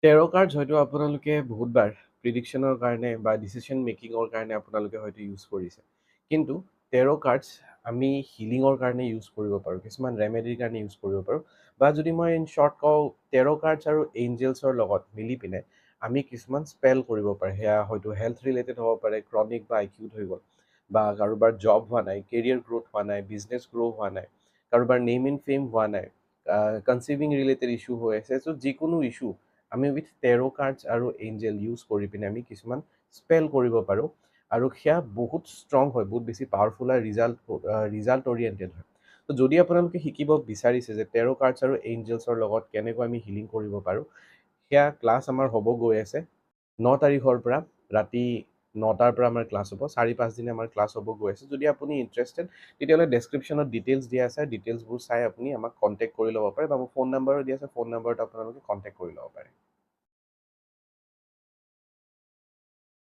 টেৰ' cards হয়তো আপোনালোকে বহুতবাৰ প্ৰিডিকশ্যনৰ কাৰণে বা ডিচিশ্যন মেকিঙৰ কাৰণে আপোনালোকে হয়তো ইউজ কৰিছে। কিন্তু টেৰ' কাৰ্ডছ আমি হিলিঙৰ কাৰণে ইউজ কৰিব পাৰোঁ, কিছুমান ৰেমেডিৰ কাৰণে ইউজ কৰিব পাৰোঁ। বা যদি মই ইন শ্বৰ্ট কওঁ, টেৰ' কাৰ্ডছ আৰু এঞ্জেলছৰ লগত মিলি পিনে আমি কিছুমান স্পেল কৰিব পাৰোঁ। সেয়া হয়তো হেল্থ ৰিলেটেড হ'ব পাৰে, ক্ৰনিক বা আইকিউত হৈ গ'ল, বা কাৰোবাৰ জব হোৱা নাই, কেৰিয়াৰ গ্ৰ'থ হোৱা নাই, বিজনেছ গ্ৰ' হোৱা নাই, কাৰোবাৰ নেম ইন ফেম হোৱা নাই, কনচিভিং ৰিলেটেড ইছ্যু হৈ আছে। চ' যিকোনো ইছ্যু আমি উইথ টেৰ' কাৰ্ডছ আৰু এঞ্জেল ইউজ কৰি পিনে আমি কিছুমান স্পেল কৰিব পাৰোঁ। আৰু সেয়া বহুত ষ্ট্ৰং হয়, বহুত বেছি পাৱাৰফুল হয়, ৰিজাল্ট অৰিয়েণ্টেড হয়। ত' যদি আপোনালোকে শিকিব বিচাৰিছে যে টেৰ' কাৰ্ডছ আৰু এঞ্জেলছৰ লগত কেনেকৈ আমি হিলিং কৰিব পাৰোঁ, সেয়া ক্লাছ আমাৰ হ'ব গৈ আছে 9 তাৰিখৰ পৰা। ৰাতি 9টাৰ পৰা আমাৰ ক্লাছ হ'ব, 4-5 দিনে আমাৰ ক্লাছ হ'ব গৈ আছে। যদি আপুনি ইণ্টাৰেষ্টেড, তেতিয়াহ'লে ডেছক্ৰিপশ্যনত ডিটেইলছ দিয়া আছে, ডিটেইলছবোৰ চাই আপুনি আমাক কণ্টেক্ট কৰি ল'ব পাৰে, বা মোৰ ফোন নাম্বাৰো দিয়া আছে, ফোন নাম্বাৰত আপোনালোকে কণ্টেক্ট কৰি ল'ব পাৰে।